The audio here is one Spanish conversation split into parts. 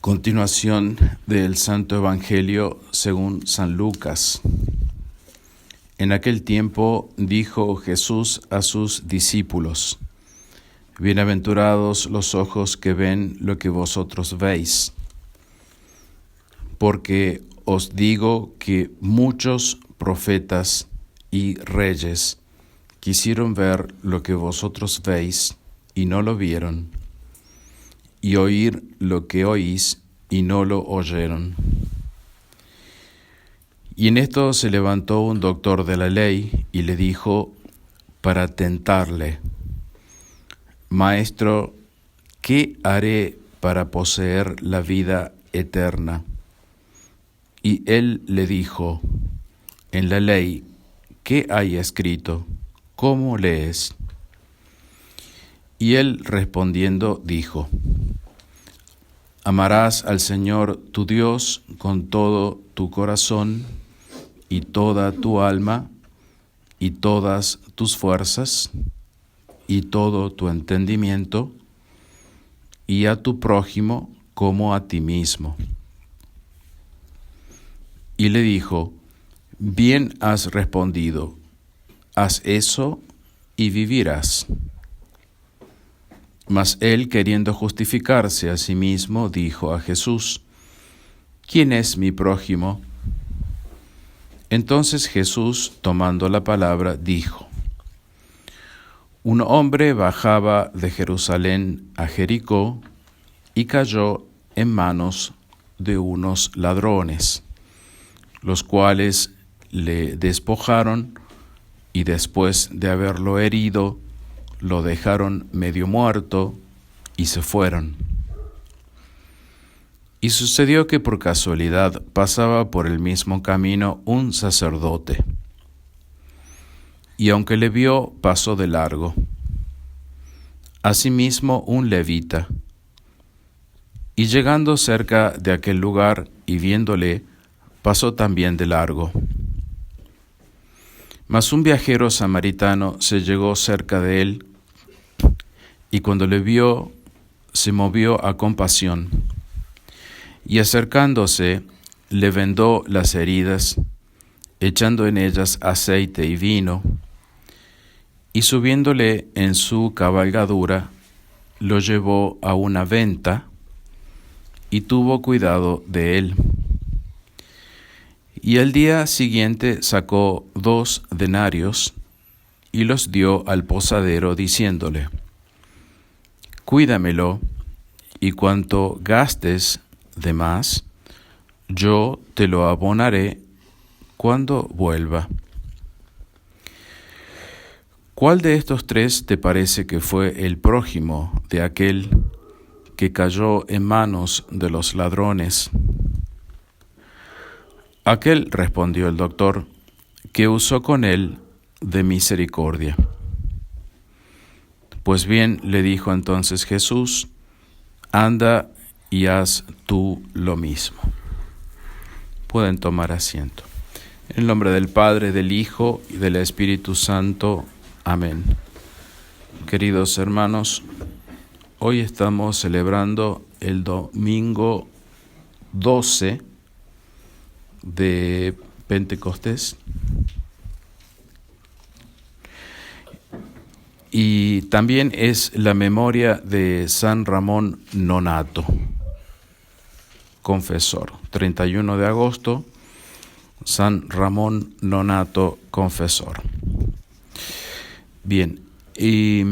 Continuación del Santo Evangelio según San Lucas. En aquel tiempo dijo Jesús a sus discípulos: Bienaventurados los ojos que ven lo que vosotros veis, porque os digo que muchos profetas y reyes quisieron ver lo que vosotros veis y no lo vieron, y oír lo que oís y no lo oyeron. Y en esto se levantó un doctor de la ley y le dijo para tentarle: Maestro, ¿qué haré para poseer la vida eterna? Y él le dijo: En la ley, ¿qué hay escrito? ¿Cómo lees? Y él respondiendo dijo: Amarás al Señor tu Dios con todo tu corazón y toda tu alma y todas tus fuerzas y todo tu entendimiento, y a tu prójimo como a ti mismo. Y le dijo: Bien has respondido, haz eso y vivirás. Mas él, queriendo justificarse a sí mismo, dijo a Jesús: ¿Quién es mi prójimo? Entonces Jesús, tomando la palabra, dijo: Un hombre bajaba de Jerusalén a Jericó y cayó en manos de unos ladrones, los cuales le despojaron y después de haberlo herido, lo dejaron medio muerto y se fueron. Y sucedió que por casualidad pasaba por el mismo camino un sacerdote, y aunque le vio, pasó de largo. Asimismo un levita, y llegando cerca de aquel lugar y viéndole, pasó también de largo. Mas un viajero samaritano se llegó cerca de él, y cuando le vio, se movió a compasión, y acercándose, le vendó las heridas, echando en ellas aceite y vino, y subiéndole en su cabalgadura, lo llevó a una venta, y tuvo cuidado de él. Y al día siguiente sacó 2 denarios y los dio al posadero, diciéndole: Cuídamelo, y cuanto gastes de más, yo te lo abonaré cuando vuelva. ¿Cuál de estos 3 te parece que fue el prójimo de aquel que cayó en manos de los ladrones? Aquel, respondió el doctor, que usó con él de misericordia. Pues bien, le dijo entonces Jesús: anda y haz tú lo mismo. Pueden tomar asiento. En el nombre del Padre, del Hijo y del Espíritu Santo. Amén. Queridos hermanos, hoy estamos celebrando el domingo 12 de Pentecostés, y también es la memoria de San Ramón Nonnato, confesor. 31 de agosto, San Ramón Nonnato, confesor. Bien, y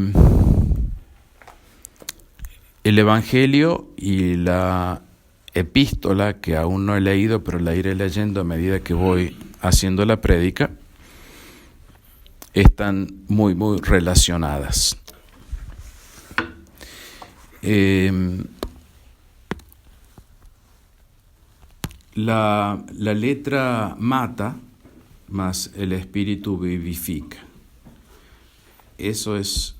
el Evangelio y la epístola, que aún no he leído, pero la iré leyendo a medida que voy haciendo la prédica, están muy relacionadas. La letra mata, mas el espíritu vivifica. Eso es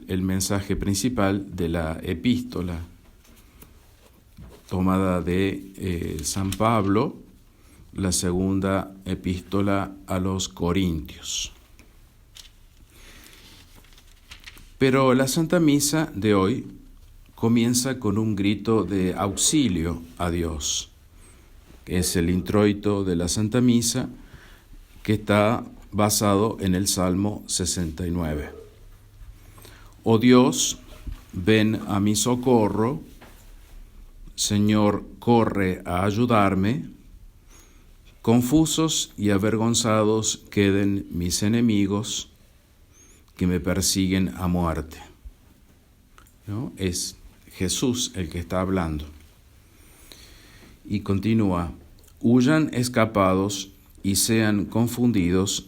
el mensaje principal de la epístola, tomada de San Pablo, la segunda epístola a los Corintios. Pero la Santa Misa de hoy comienza con un grito de auxilio a Dios. Es el introito de la Santa Misa, que está basado en el Salmo 69. Oh Dios, ven a mi socorro. Señor, corre a ayudarme. Confusos y avergonzados queden mis enemigos que me persiguen a muerte. ¿No? Es Jesús el que está hablando. Y continúa: huyan escapados y sean confundidos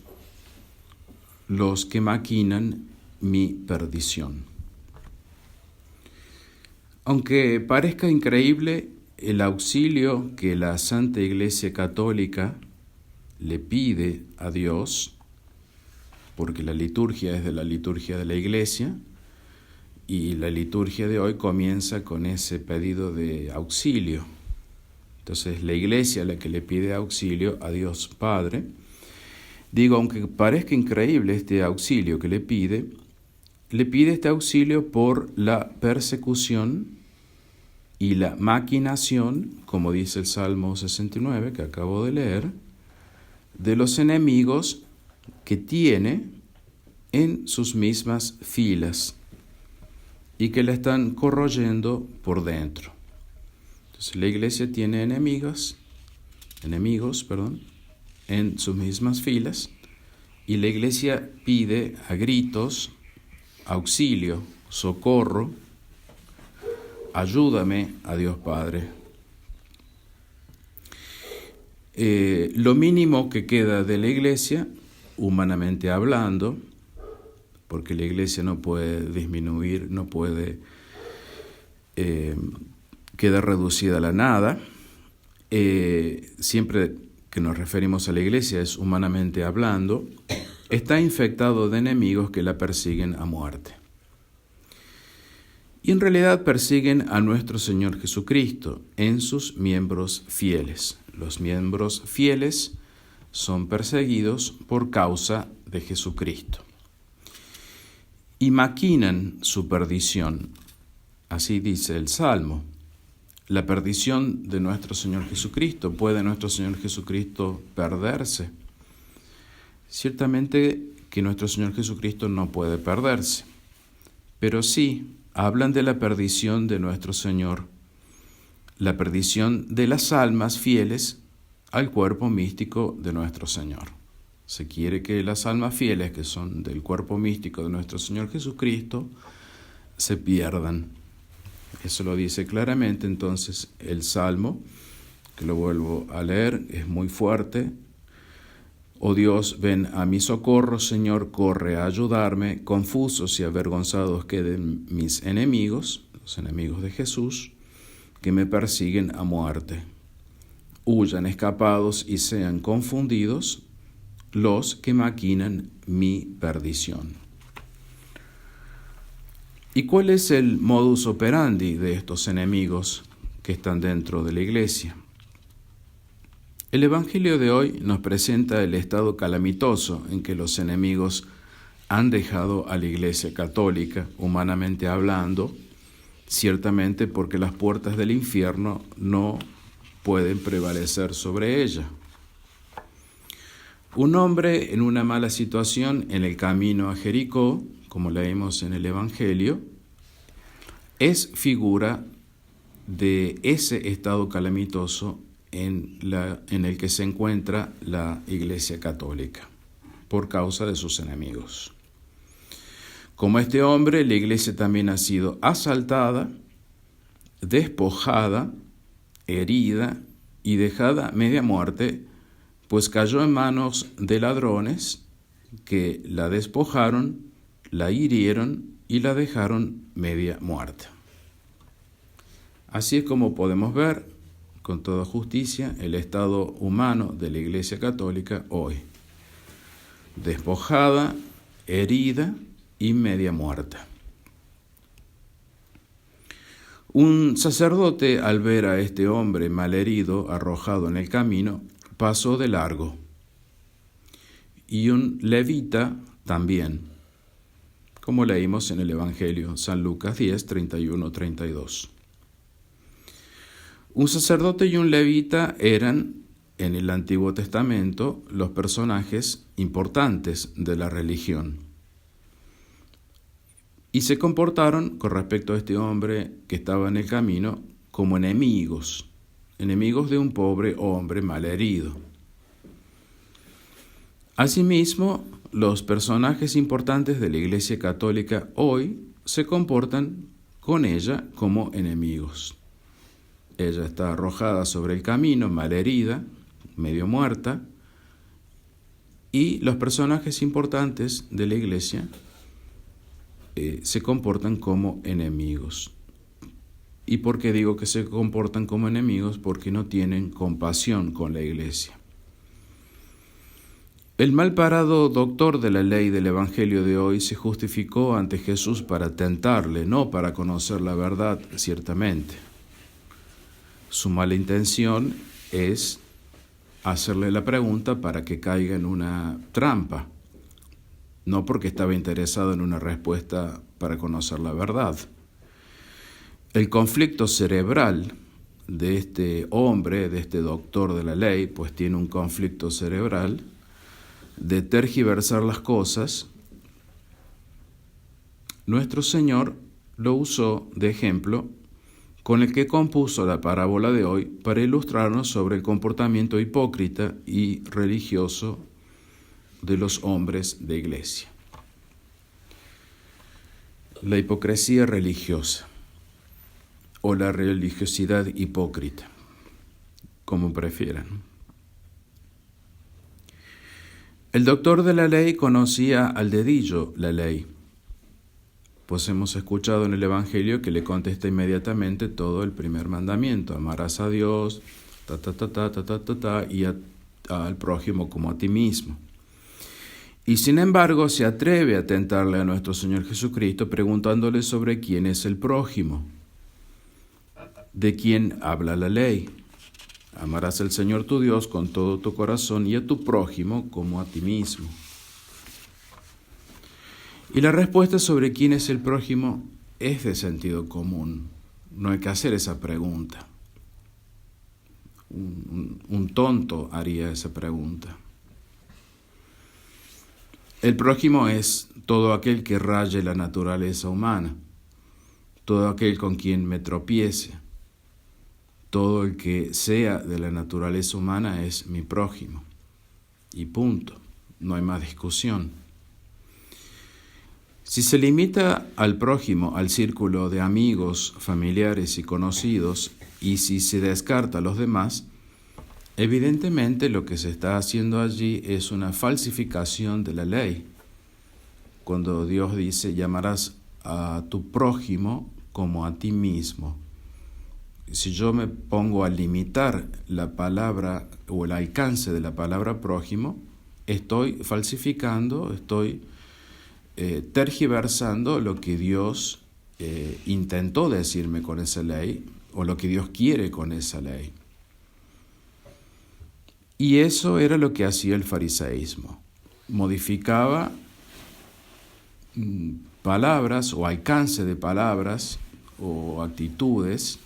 los que maquinan mi perdición. Aunque parezca increíble, el auxilio que la Santa Iglesia Católica le pide a Dios, porque la liturgia es de la liturgia de la Iglesia, y la liturgia de hoy comienza con ese pedido de auxilio. Entonces, la Iglesia es la que le pide auxilio a Dios Padre. Digo, aunque parezca increíble este auxilio que le pide este auxilio por la persecución y la maquinación, como dice el Salmo 69 que acabo de leer, de los enemigos que tiene en sus mismas filas y que la están corroyendo por dentro. Entonces la Iglesia tiene enemigos, en sus mismas filas, y la Iglesia pide a gritos auxilio, socorro, ayúdame a Dios Padre. Lo mínimo que queda de la Iglesia, humanamente hablando, porque la Iglesia no puede disminuir, no puede quedar reducida a la nada. Siempre que nos referimos a la Iglesia es humanamente hablando, está infectado de enemigos que la persiguen a muerte. Y en realidad persiguen a nuestro Señor Jesucristo en sus miembros fieles. Los miembros fieles son perseguidos por causa de Jesucristo. Y maquinan su perdición. Así dice el Salmo. La perdición de nuestro Señor Jesucristo. ¿Puede nuestro Señor Jesucristo perderse? Ciertamente que nuestro Señor Jesucristo no puede perderse, pero sí hablan de la perdición de nuestro Señor, la perdición de las almas fieles al cuerpo místico de nuestro Señor. Se quiere que las almas fieles, que son del cuerpo místico de nuestro Señor Jesucristo, se pierdan. Eso lo dice claramente entonces el Salmo, que lo vuelvo a leer, es muy fuerte. Oh Dios, ven a mi socorro, Señor, corre a ayudarme. Confusos y avergonzados queden mis enemigos, los enemigos de Jesús, que me persiguen a muerte. Huyan escapados y sean confundidos los que maquinan mi perdición. ¿Y cuál es el modus operandi de estos enemigos que están dentro de la Iglesia? El Evangelio de hoy nos presenta el estado calamitoso en que los enemigos han dejado a la Iglesia Católica, humanamente hablando, ciertamente porque las puertas del infierno no pueden prevalecer sobre ella. Un hombre en una mala situación en el camino a Jericó, como leemos en el Evangelio, es figura de ese estado calamitoso en el que se encuentra la Iglesia Católica, por causa de sus enemigos. Como este hombre, la Iglesia también ha sido asaltada, despojada, herida y dejada media muerte, pues cayó en manos de ladrones que la despojaron, la hirieron y la dejaron media muerta. Así es como podemos ver con toda justicia el estado humano de la Iglesia Católica hoy: despojada, herida y media muerta. Un sacerdote, al ver a este hombre malherido, arrojado en el camino, pasó de largo. Y un levita también, como leímos en el Evangelio, San Lucas 10, 31, 32. Un sacerdote y un levita eran, en el Antiguo Testamento, los personajes importantes de la religión. Y se comportaron, con respecto a este hombre que estaba en el camino, como enemigos de un pobre hombre malherido. Asimismo, los personajes importantes de la Iglesia Católica hoy se comportan con ella como enemigos. Ella está arrojada sobre el camino, malherida, medio muerta, y los personajes importantes de la Iglesia se comportan como enemigos. ¿Y por qué digo que se comportan como enemigos? Porque no tienen compasión con la Iglesia. El mal parado doctor de la ley del Evangelio de hoy se justificó ante Jesús para tentarle, no para conocer la verdad, ciertamente. Su mala intención es hacerle la pregunta para que caiga en una trampa, no porque estaba interesado en una respuesta para conocer la verdad. El conflicto cerebral de este hombre, de este doctor de la ley, pues tiene un conflicto cerebral de tergiversar las cosas. Nuestro Señor lo usó de ejemplo con el que compuso la parábola de hoy para ilustrarnos sobre el comportamiento hipócrita y religioso de los hombres de iglesia. La hipocresía religiosa o la religiosidad hipócrita, como prefieran. El doctor de la ley conocía al dedillo la ley, pues hemos escuchado en el Evangelio que le contesta inmediatamente todo el primer mandamiento: amarás a Dios, y al prójimo como a ti mismo. Y sin embargo se atreve a tentarle a nuestro Señor Jesucristo preguntándole sobre quién es el prójimo, de quién habla la ley. Amarás al Señor tu Dios con todo tu corazón y a tu prójimo como a ti mismo. Y la respuesta sobre quién es el prójimo es de sentido común. No hay que hacer esa pregunta. Un tonto haría esa pregunta. El prójimo es todo aquel que raye la naturaleza humana, todo aquel con quien me tropiece. Todo el que sea de la naturaleza humana es mi prójimo. Y punto. No hay más discusión. Si se limita al prójimo al círculo de amigos, familiares y conocidos, y si se descarta a los demás, evidentemente lo que se está haciendo allí es una falsificación de la ley. Cuando Dios dice, llamarás a tu prójimo como a ti mismo. Si yo me pongo a limitar la palabra o el alcance de la palabra prójimo, estoy falsificando, estoy tergiversando lo que Dios intentó decirme con esa ley o lo que Dios quiere con esa ley. Y eso era lo que hacía el fariseísmo. Modificaba palabras o alcance de palabras o actitudes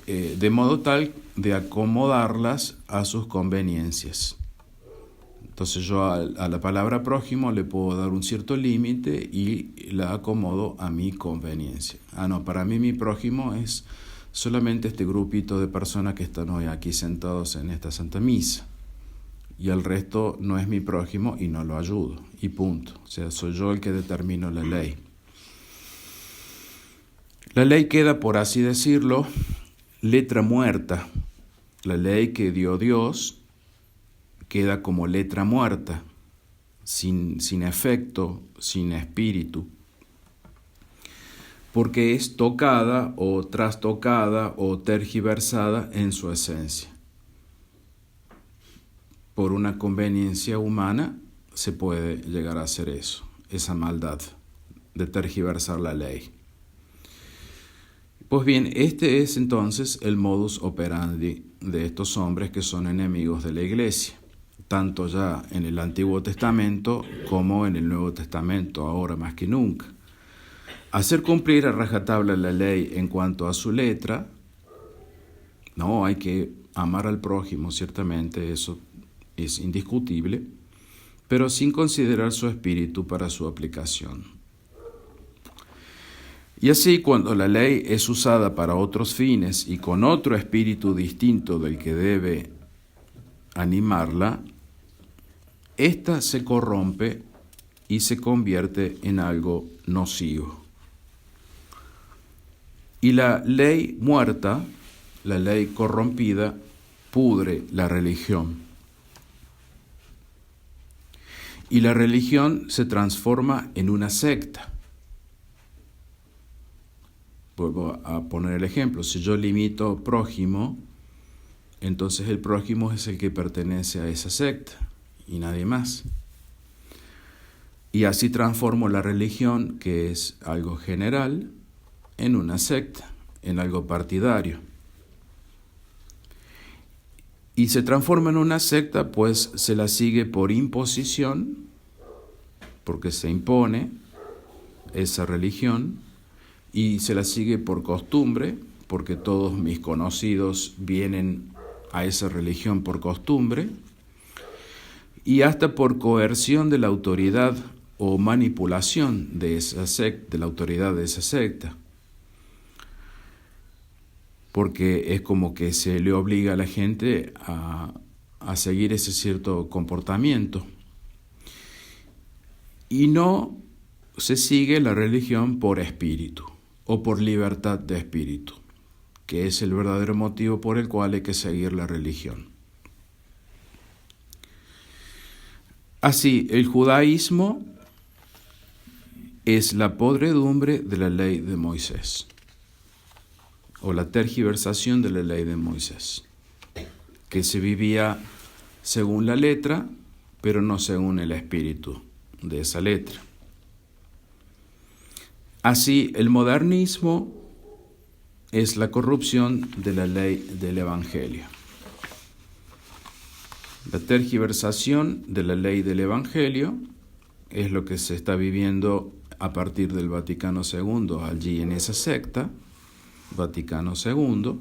de modo tal de acomodarlas a sus conveniencias. Entonces yo a la palabra prójimo le puedo dar un cierto límite y la acomodo a mi conveniencia. No, para mí mi prójimo es solamente este grupito de personas que están hoy aquí sentados en esta Santa Misa. Y el resto no es mi prójimo y no lo ayudo. Y punto. O sea, soy yo el que determino la ley. La ley queda, por así decirlo, letra muerta. La ley que dio Dios queda como letra muerta, sin efecto, sin espíritu, porque es tocada o trastocada o tergiversada en su esencia. Por una conveniencia humana se puede llegar a hacer eso, esa maldad de tergiversar la ley. Pues bien, este es entonces el modus operandi de estos hombres que son enemigos de la Iglesia. tanto ya en el Antiguo Testamento como en el Nuevo Testamento, ahora más que nunca. Hacer cumplir a rajatabla la ley en cuanto a su letra, no, hay que amar al prójimo, ciertamente, eso es indiscutible, pero sin considerar su espíritu para su aplicación. Y así, cuando la ley es usada para otros fines y con otro espíritu distinto del que debe animarla, ésta se corrompe y se convierte en algo nocivo. Y la ley muerta, la ley corrompida, pudre la religión. Y la religión se transforma en una secta. Vuelvo a poner el ejemplo. Si yo limito prójimo, entonces el prójimo es el que pertenece a esa secta y nadie más. Y así transformo la religión, que es algo general, en una secta, en algo partidario. Y se transforma en una secta, pues se la sigue por imposición, porque se impone esa religión, y se la sigue por costumbre, porque todos mis conocidos vienen a esa religión por costumbre, y hasta por coerción de la autoridad o manipulación de esa secta, de la autoridad de esa secta. Porque es como que se le obliga a la gente a seguir ese cierto comportamiento. Y no se sigue la religión por espíritu o por libertad de espíritu, que es el verdadero motivo por el cual hay que seguir la religión. Así, el judaísmo es la podredumbre de la ley de Moisés, o la tergiversación de la ley de Moisés, que se vivía según la letra, pero no según el espíritu de esa letra. Así, el modernismo es la corrupción de la ley del Evangelio. La tergiversación de la ley del Evangelio es lo que se está viviendo a partir del Vaticano II, allí en esa secta, Vaticano II,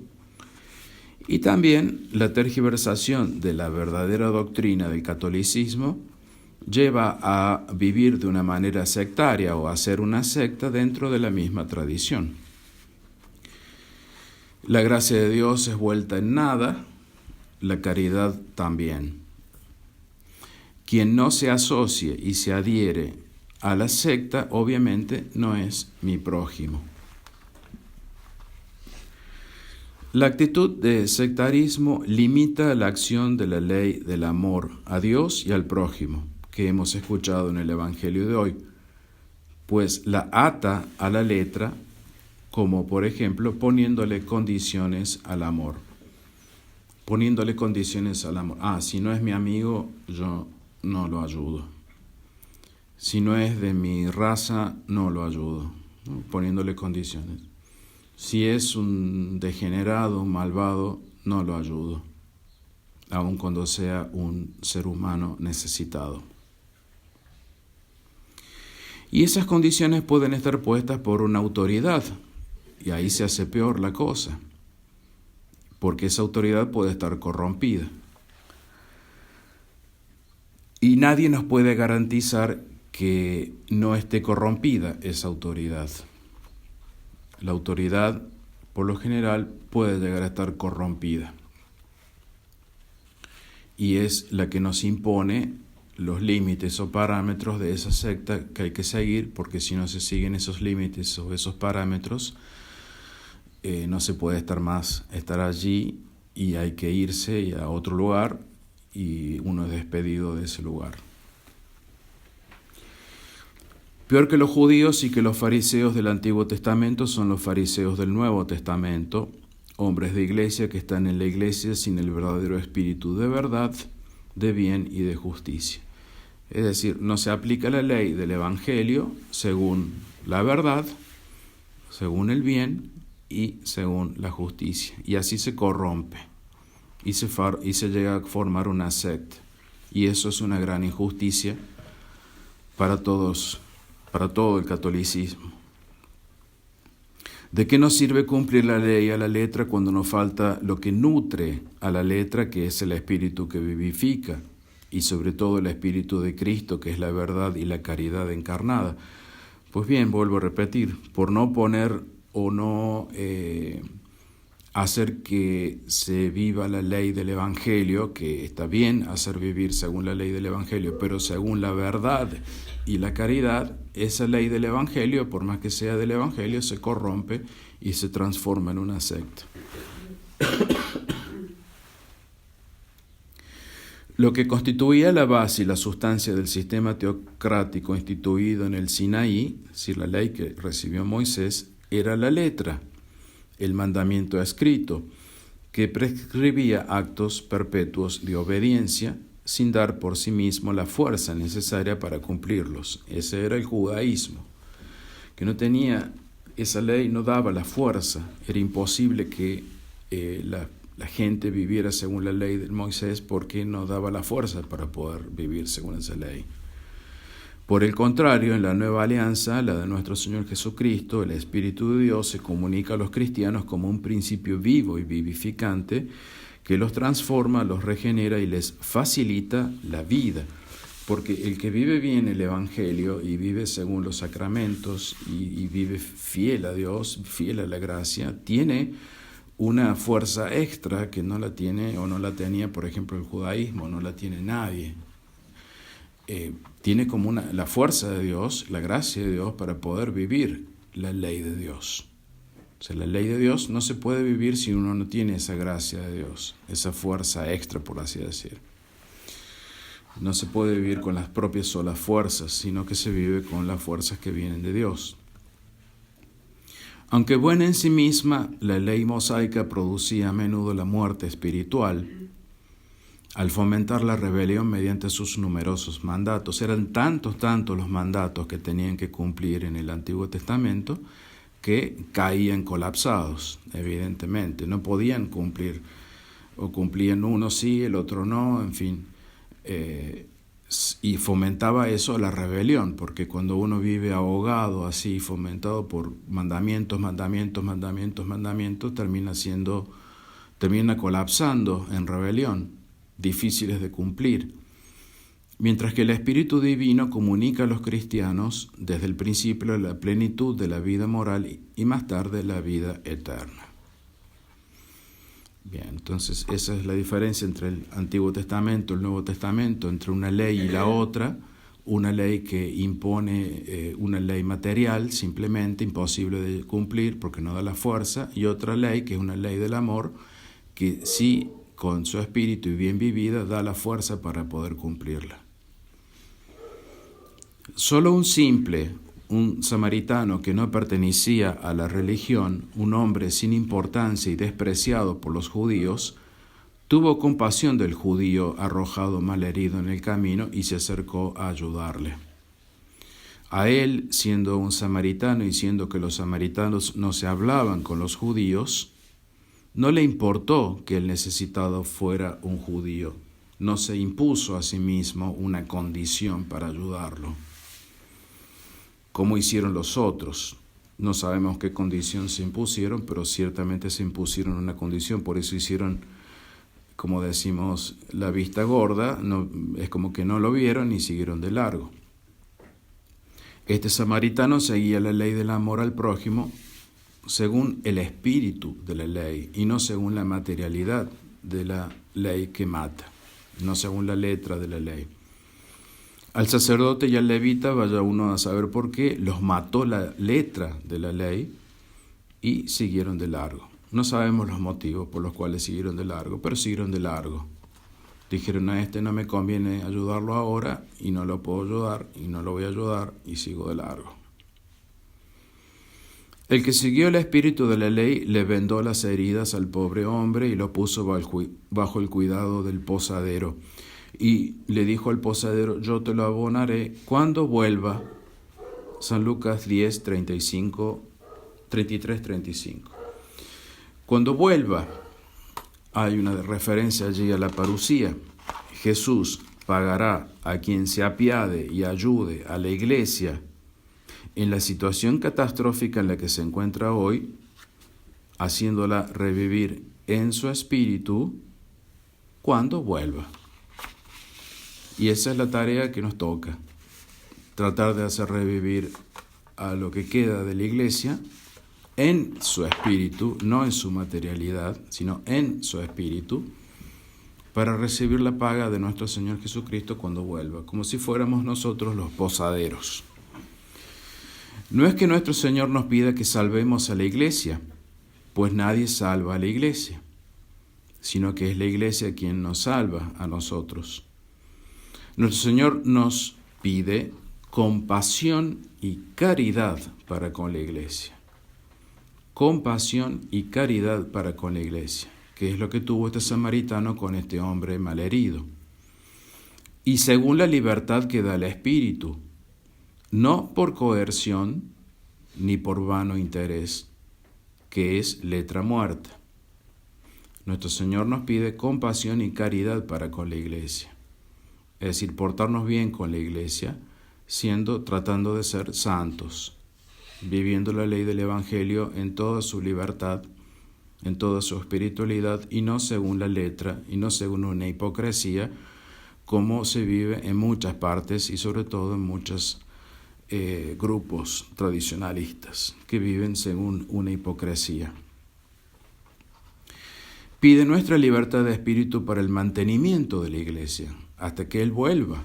y también la tergiversación de la verdadera doctrina del catolicismo lleva a vivir de una manera sectaria o a ser una secta dentro de la misma tradición. La gracia de Dios es vuelta en nada, la caridad también. Quien no se asocie y se adhiere a la secta, obviamente no es mi prójimo. La actitud de sectarismo limita la acción de la ley del amor a Dios y al prójimo, que hemos escuchado en el Evangelio de hoy, pues la ata a la letra, como por ejemplo poniéndole condiciones al amor. Poniéndole condiciones al amor. Si no es mi amigo, yo no lo ayudo. Si no es de mi raza, no lo ayudo, ¿no? Poniéndole condiciones. Si es un degenerado, un malvado, no lo ayudo, aun cuando sea un ser humano necesitado. Y esas condiciones pueden estar puestas por una autoridad, y ahí se hace peor la cosa, porque esa autoridad puede estar corrompida. Y nadie nos puede garantizar que no esté corrompida esa autoridad. La autoridad, por lo general, puede llegar a estar corrompida. Y es la que nos impone los límites o parámetros de esa secta que hay que seguir, porque si no se siguen esos límites o esos parámetros, no se puede estar allí y hay que irse a otro lugar y uno es despedido de ese lugar. Peor que los judíos y que los fariseos del Antiguo Testamento son los fariseos del Nuevo Testamento, hombres de iglesia que están en la iglesia sin el verdadero espíritu de verdad, de bien y de justicia. Es decir, no se aplica la ley del Evangelio según la verdad, según el bien y según la justicia. Y así se corrompe y se llega a formar una secta. Y eso es una gran injusticia para todos, para todo el catolicismo. ¿De qué nos sirve cumplir la ley a la letra cuando nos falta lo que nutre a la letra, que es el Espíritu que vivifica, y sobre todo el Espíritu de Cristo, que es la verdad y la caridad encarnada? Pues bien, vuelvo a repetir, por no poner o no hacer que se viva la ley del Evangelio, que está bien hacer vivir según la ley del Evangelio, pero según la verdad y la caridad, esa ley del Evangelio, por más que sea del Evangelio, se corrompe y se transforma en una secta. Lo que constituía la base y la sustancia del sistema teocrático instituido en el Sinaí, es decir, la ley que recibió Moisés, era la letra, el mandamiento escrito, que prescribía actos perpetuos de obediencia sin dar por sí mismo la fuerza necesaria para cumplirlos. Ese era el judaísmo, que no tenía, esa ley no daba la fuerza, era imposible que la gente viviera según la ley de Moisés porque no daba la fuerza para poder vivir según esa ley. Por el contrario, en la nueva alianza, la de nuestro Señor Jesucristo, el Espíritu de Dios se comunica a los cristianos como un principio vivo y vivificante que los transforma, los regenera y les facilita la vida. Porque el que vive bien el Evangelio y vive según los sacramentos y vive fiel a Dios, fiel a la gracia, tiene una fuerza extra que no la tiene o no la tenía, por ejemplo, el judaísmo, no la tiene nadie. Tiene como la fuerza de Dios, la gracia de Dios para poder vivir la ley de Dios. O sea, la ley de Dios no se puede vivir si uno no tiene esa gracia de Dios, esa fuerza extra, por así decir. No se puede vivir con las propias solas fuerzas, sino que se vive con las fuerzas que vienen de Dios. Aunque buena en sí misma, la ley mosaica producía a menudo la muerte espiritual, al fomentar la rebelión mediante sus numerosos mandatos. Eran tantos los mandatos que tenían que cumplir en el Antiguo Testamento que caían colapsados, evidentemente. No podían cumplir, o cumplían uno sí, el otro no, en fin. Y fomentaba eso la rebelión, porque cuando uno vive ahogado así, fomentado por mandamientos, termina colapsando en rebelión, difíciles de cumplir, mientras que el Espíritu Divino comunica a los cristianos desde el principio la plenitud de la vida moral y más tarde la vida eterna. Bien, entonces esa es la diferencia entre el Antiguo Testamento y el Nuevo Testamento, entre una ley y la otra. Una ley que impone una ley material, simplemente imposible de cumplir porque no da la fuerza, y otra ley que es una ley del amor, que sí, con su espíritu y bien vivida, da la fuerza para poder cumplirla. Solo un samaritano que no pertenecía a la religión, un hombre sin importancia y despreciado por los judíos, tuvo compasión del judío arrojado malherido en el camino y se acercó a ayudarle. A él, siendo un samaritano y siendo que los samaritanos no se hablaban con los judíos, no le importó que el necesitado fuera un judío. No se impuso a sí mismo una condición para ayudarlo, como hicieron los otros. No sabemos qué condición se impusieron, pero ciertamente se impusieron una condición. Por eso hicieron, como decimos, la vista gorda. No, es como que no lo vieron y siguieron de largo. Este samaritano seguía la ley del amor al prójimo según el espíritu de la ley y no según la materialidad de la ley que mata, no según la letra de la ley. Al sacerdote y al levita, vaya uno a saber por qué, los mató la letra de la ley y siguieron de largo. No sabemos los motivos por los cuales siguieron de largo, pero siguieron de largo. Dijeron, a este no me conviene ayudarlo ahora y no lo puedo ayudar y no lo voy a ayudar y sigo de largo. El que siguió el espíritu de la ley le vendó las heridas al pobre hombre y lo puso bajo el cuidado del posadero. Y le dijo al posadero, yo te lo abonaré cuando vuelva. San Lucas 10, 33, 35. Cuando vuelva, hay una referencia allí a la parucía. Jesús, pagará a quien se apiade y ayude a la iglesia en la situación catastrófica en la que se encuentra hoy, haciéndola revivir en su espíritu cuando vuelva. Y esa es la tarea que nos toca, tratar de hacer revivir a lo que queda de la iglesia en su espíritu, no en su materialidad, sino en su espíritu, para recibir la paga de nuestro Señor Jesucristo cuando vuelva, como si fuéramos nosotros los posaderos. No es que nuestro Señor nos pida que salvemos a la iglesia, pues nadie salva a la iglesia, sino que es la iglesia quien nos salva a nosotros. Nuestro Señor nos pide compasión y caridad para con la iglesia. Compasión y caridad para con la iglesia, que es lo que tuvo este samaritano con este hombre malherido. Y según la libertad que da el Espíritu, no por coerción ni por vano interés, que es letra muerta. Nuestro Señor nos pide compasión y caridad para con la iglesia, es decir, portarnos bien con la iglesia, tratando de ser santos, viviendo la ley del Evangelio en toda su libertad, en toda su espiritualidad, y no según la letra, y no según una hipocresía, como se vive en muchas partes y sobre todo en muchos grupos tradicionalistas que viven según una hipocresía. Pide nuestra libertad de espíritu para el mantenimiento de la iglesia, hasta que Él vuelva.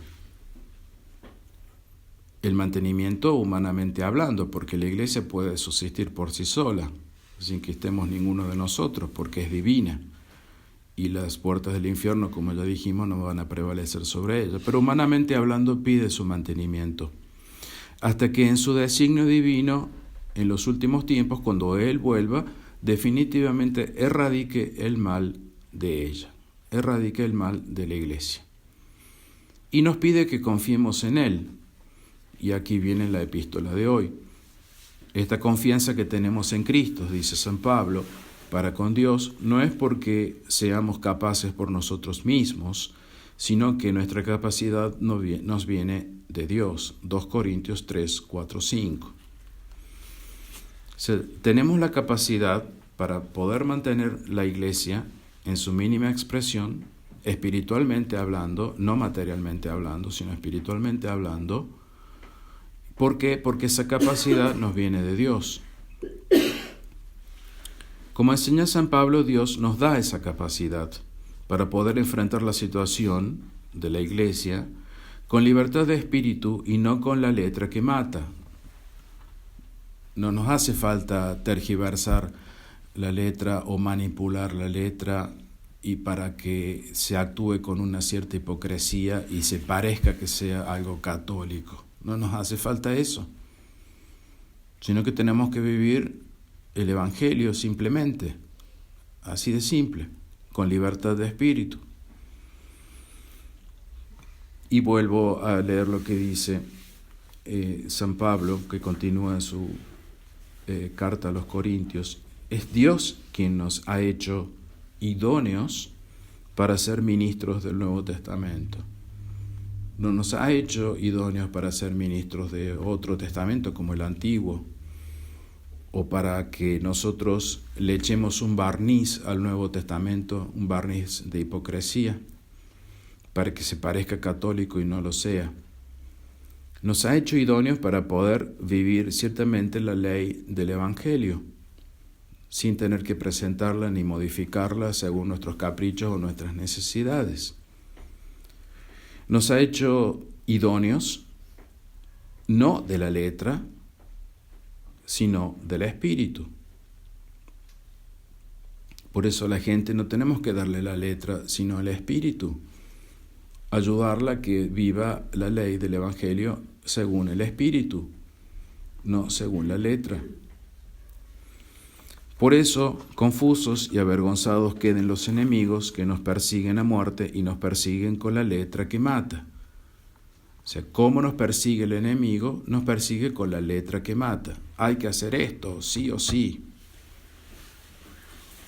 El mantenimiento humanamente hablando, porque la iglesia puede subsistir por sí sola, sin que estemos ninguno de nosotros, porque es divina. Y las puertas del infierno, como ya dijimos, no van a prevalecer sobre ella. Pero humanamente hablando, pide su mantenimiento, hasta que en su designio divino, en los últimos tiempos, cuando Él vuelva, definitivamente erradique el mal de ella, erradique el mal de la iglesia. Y nos pide que confiemos en Él. Y aquí viene la epístola de hoy. Esta confianza que tenemos en Cristo, dice San Pablo, para con Dios, no es porque seamos capaces por nosotros mismos, sino que nuestra capacidad nos viene de Dios. 2 Corintios 3, 4, 5. Tenemos la capacidad para poder mantener la iglesia en su mínima expresión, espiritualmente hablando, no materialmente hablando, sino espiritualmente hablando. ¿Por qué? Porque esa capacidad nos viene de Dios. Como enseña San Pablo, Dios nos da esa capacidad para poder enfrentar la situación de la iglesia con libertad de espíritu y no con la letra que mata. No nos hace falta tergiversar la letra o manipular la letra y para que se actúe con una cierta hipocresía y se parezca que sea algo católico. No nos hace falta eso, sino que tenemos que vivir el Evangelio simplemente, así de simple, con libertad de espíritu. Y vuelvo a leer lo que dice San Pablo, que continúa en su carta a los Corintios. Es Dios quien nos ha hecho idóneos para ser ministros del Nuevo Testamento. No nos ha hecho idóneos para ser ministros de otro testamento como el Antiguo, o para que nosotros le echemos un barniz al Nuevo Testamento, un barniz de hipocresía, para que se parezca católico y no lo sea. Nos ha hecho idóneos para poder vivir ciertamente la ley del Evangelio, sin tener que presentarla ni modificarla según nuestros caprichos o nuestras necesidades. Nos ha hecho idóneos, no de la letra, sino del espíritu. Por eso a la gente no tenemos que darle la letra, sino el espíritu. Ayudarla a que viva la ley del Evangelio según el espíritu, no según la letra. Por eso, confusos y avergonzados queden los enemigos que nos persiguen a muerte y nos persiguen con la letra que mata. O sea, ¿cómo nos persigue el enemigo? Nos persigue con la letra que mata. Hay que hacer esto, sí o sí.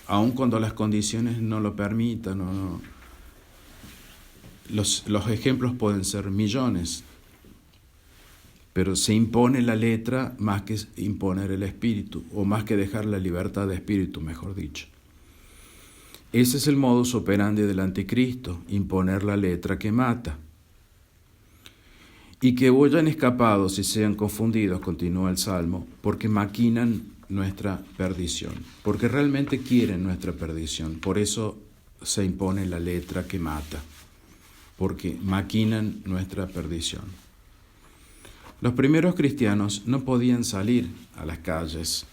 Aun cuando las condiciones no lo permitan, los ejemplos pueden ser millones, pero se impone la letra más que imponer el espíritu, o más que dejar la libertad de espíritu, mejor dicho. Ese es el modus operandi del anticristo, imponer la letra que mata. Y que huyan escapados y sean confundidos, continúa el Salmo, porque maquinan nuestra perdición, porque realmente quieren nuestra perdición. Por eso se impone la letra que mata, porque maquinan nuestra perdición. Los primeros cristianos no podían salir a las calles,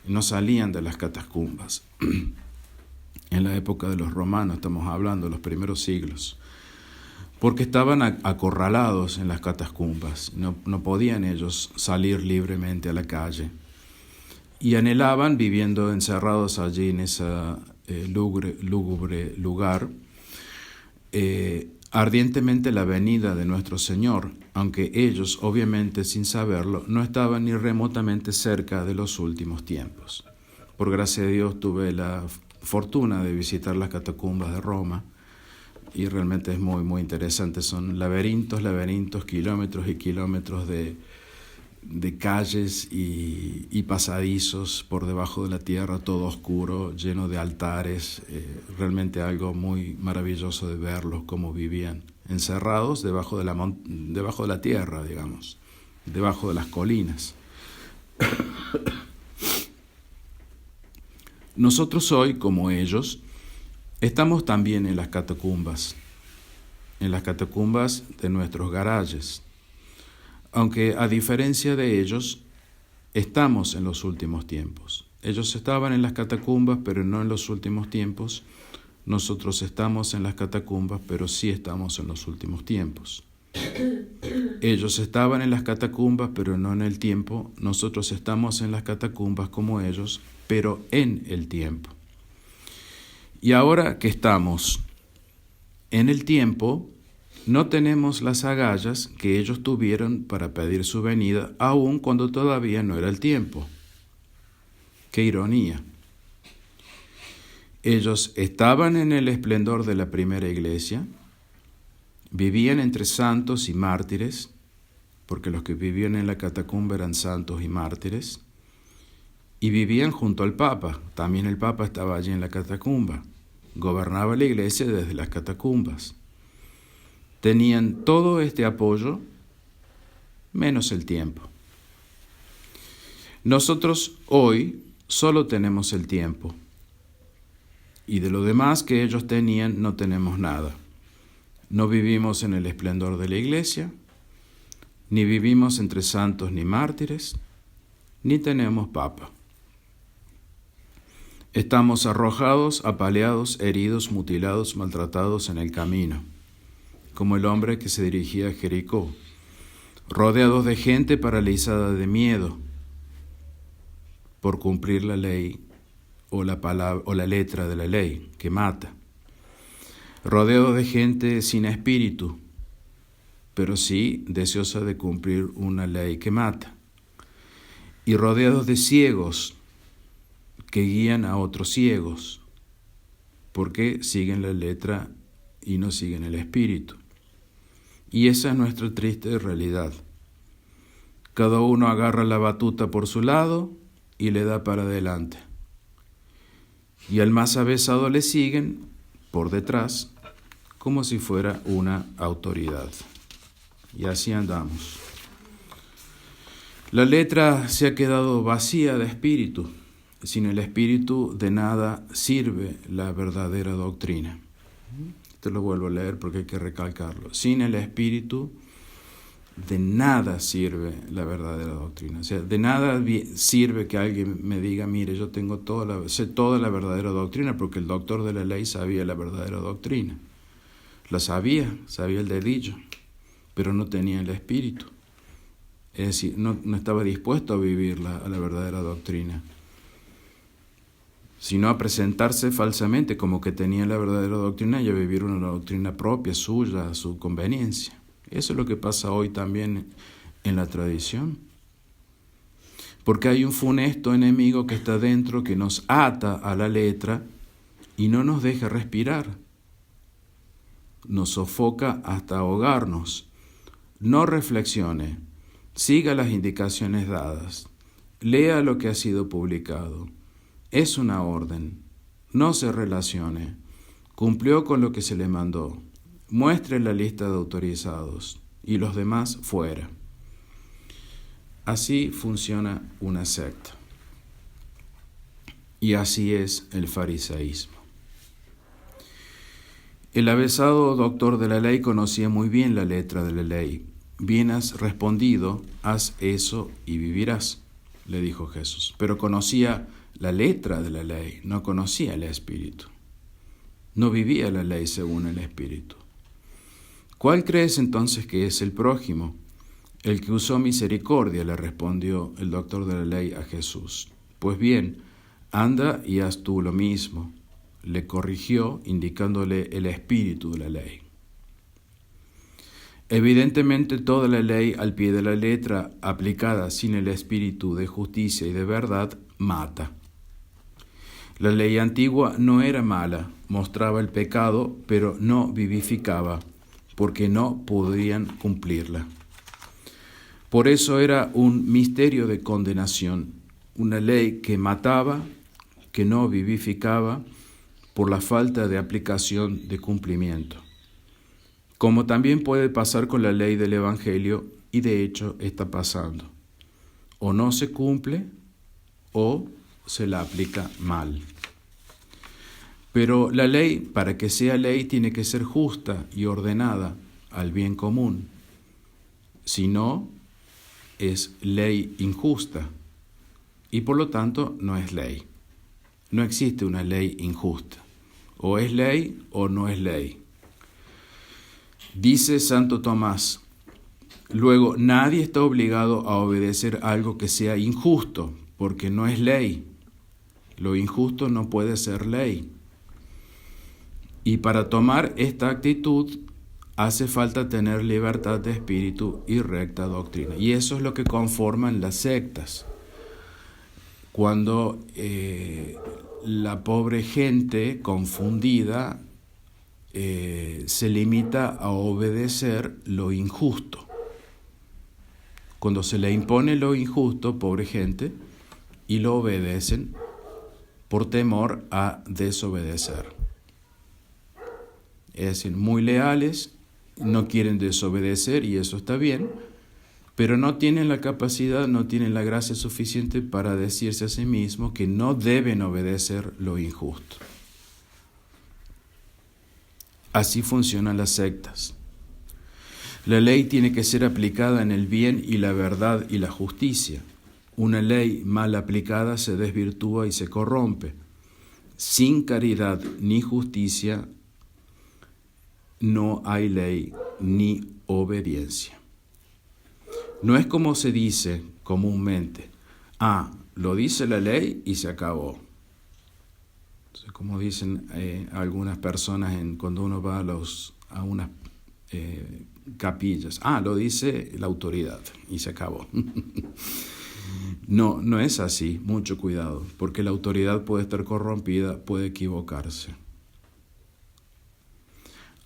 no salían de las catacumbas. En la época de los romanos, estamos hablando de los primeros siglos, porque estaban acorralados en las catacumbas, no podían ellos salir libremente a la calle. Y anhelaban, viviendo encerrados allí en ese lúgubre lugar, ardientemente la venida de nuestro Señor, aunque ellos, obviamente sin saberlo, no estaban ni remotamente cerca de los últimos tiempos. Por gracia de Dios tuve la fortuna de visitar las catacumbas de Roma, y realmente es muy, muy interesante. Son laberintos, kilómetros y kilómetros de calles y pasadizos por debajo de la tierra, todo oscuro, lleno de altares. Realmente algo muy maravilloso de verlos, cómo vivían, encerrados debajo de la tierra, digamos, debajo de las colinas. Nosotros hoy, como ellos, estamos también en las catacumbas de nuestros garajes, aunque a diferencia de ellos, estamos en los últimos tiempos. Ellos estaban en las catacumbas, pero no en los últimos tiempos. Nosotros estamos en las catacumbas, pero sí estamos en los últimos tiempos. Ellos estaban en las catacumbas, pero no en el tiempo. Nosotros estamos en las catacumbas como ellos, pero en el tiempo. Y ahora que estamos en el tiempo, no tenemos las agallas que ellos tuvieron para pedir su venida, aun cuando todavía no era el tiempo. ¡Qué ironía! Ellos estaban en el esplendor de la primera iglesia, vivían entre santos y mártires, porque los que vivían en la catacumba eran santos y mártires, y vivían junto al Papa. También el Papa estaba allí en la catacumba, gobernaba la iglesia desde las catacumbas. Tenían todo este apoyo, menos el tiempo. Nosotros hoy solo tenemos el tiempo, y de lo demás que ellos tenían no tenemos nada. No vivimos en el esplendor de la iglesia, ni vivimos entre santos ni mártires, ni tenemos papa. Estamos arrojados, apaleados, heridos, mutilados, maltratados en el camino, como el hombre que se dirigía a Jericó, rodeados de gente paralizada de miedo por cumplir la ley o la letra de la ley que mata, rodeados de gente sin espíritu, pero sí deseosa de cumplir una ley que mata, y rodeados de ciegos que guían a otros ciegos, porque siguen la letra y no siguen el espíritu. Y esa es nuestra triste realidad. Cada uno agarra la batuta por su lado y le da para adelante. Y al más avesado le siguen por detrás como si fuera una autoridad. Y así andamos. La letra se ha quedado vacía de espíritu. Sin el espíritu de nada sirve la verdadera doctrina. Te lo vuelvo a leer porque hay que recalcarlo. Sin el espíritu de nada sirve la verdadera doctrina. O sea, de nada sirve que alguien me diga, mire, yo sé toda la verdadera doctrina, porque el doctor de la ley sabía la verdadera doctrina. La sabía el dedillo, pero no tenía el espíritu. Es decir, no estaba dispuesto a vivir a la verdadera doctrina, sino a presentarse falsamente como que tenía la verdadera doctrina y a vivir una doctrina propia, suya, a su conveniencia. Eso es lo que pasa hoy también en la tradición. Porque hay un funesto enemigo que está dentro, que nos ata a la letra y no nos deja respirar. nos sofoca hasta ahogarnos. No reflexione, siga las indicaciones dadas, lea lo que ha sido publicado. Es una orden, no se relacione, cumplió con lo que se le mandó, muestre la lista de autorizados y los demás fuera. Así funciona una secta. Y así es el fariseísmo. El avesado doctor de la ley conocía muy bien la letra de la ley. Bien has respondido, haz eso y vivirás, le dijo Jesús. Pero conocía la letra de la ley, no conocía el Espíritu. No vivía la ley según el Espíritu. ¿Cuál crees entonces que es el prójimo? El que usó misericordia, le respondió el doctor de la ley a Jesús. Pues bien, anda y haz tú lo mismo, le corrigió indicándole el espíritu de la ley. Evidentemente toda la ley al pie de la letra, aplicada sin el espíritu de justicia y de verdad, mata. La ley antigua no era mala, mostraba el pecado, pero no vivificaba, porque no podían cumplirla. Por eso era un misterio de condenación, una ley que mataba, que no vivificaba, por la falta de aplicación de cumplimiento. Como también puede pasar con la ley del Evangelio, y de hecho está pasando. O no se cumple, o se la aplica mal. Pero la ley, para que sea ley, tiene que ser justa y ordenada al bien común. Si no, es ley injusta y por lo tanto no es ley. No existe una ley injusta. O es ley o no es ley. Dice Santo Tomás, luego nadie está obligado a obedecer algo que sea injusto, porque no es ley. Lo injusto no puede ser ley. Y para tomar esta actitud hace falta tener libertad de espíritu y recta doctrina. Y eso es lo que conforman las sectas. Cuando la pobre gente confundida se limita a obedecer lo injusto. Cuando se le impone lo injusto, pobre gente, y lo obedecen por temor a desobedecer. Es decir, muy leales, no quieren desobedecer y eso está bien, pero no tienen la capacidad, no tienen la gracia suficiente para decirse a sí mismos que no deben obedecer lo injusto. Así funcionan las sectas. La ley tiene que ser aplicada en el bien y la verdad y la justicia. Una ley mal aplicada se desvirtúa y se corrompe. Sin caridad ni justicia no hay ley ni obediencia. No es como se dice comúnmente, lo dice la ley y se acabó. Entonces, como dicen algunas personas cuando uno va a unas capillas, lo dice la autoridad y se acabó. No es así, mucho cuidado, porque la autoridad puede estar corrompida, puede equivocarse.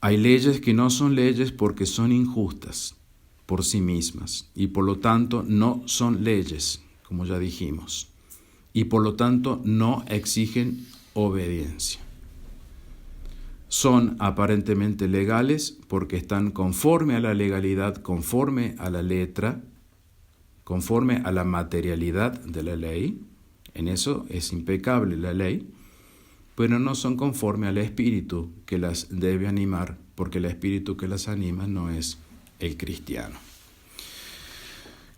Hay leyes que no son leyes porque son injustas por sí mismas y por lo tanto no son leyes, como ya dijimos, y por lo tanto no exigen obediencia. Son aparentemente legales porque están conforme a la legalidad, conforme a la letra, conforme a la materialidad de la ley. En eso es impecable la ley, pero no son conforme al espíritu que las debe animar, porque el espíritu que las anima no es el cristiano.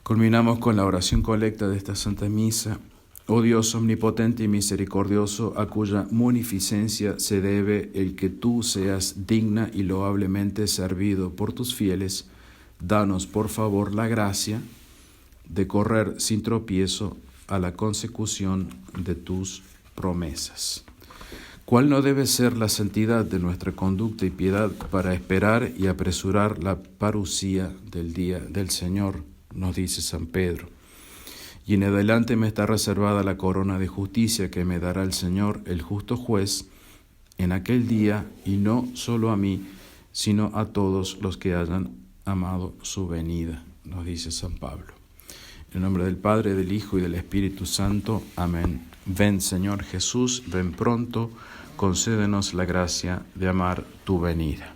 Culminamos con la oración colecta de esta Santa Misa. Oh Dios omnipotente y misericordioso, a cuya munificencia se debe el que tú seas digna y loablemente servido por tus fieles, danos por favor la gracia de correr sin tropiezo a la consecución de tus promesas. ¿Cuál no debe ser la santidad de nuestra conducta y piedad para esperar y apresurar la parucía del día del Señor? Nos dice San Pedro. Y en adelante me está reservada la corona de justicia que me dará el Señor, el justo juez, en aquel día, y no solo a mí, sino a todos los que hayan amado su venida, nos dice San Pablo. En el nombre del Padre, del Hijo y del Espíritu Santo. Amén. Ven, Señor Jesús, ven pronto, concédenos la gracia de amar tu venida.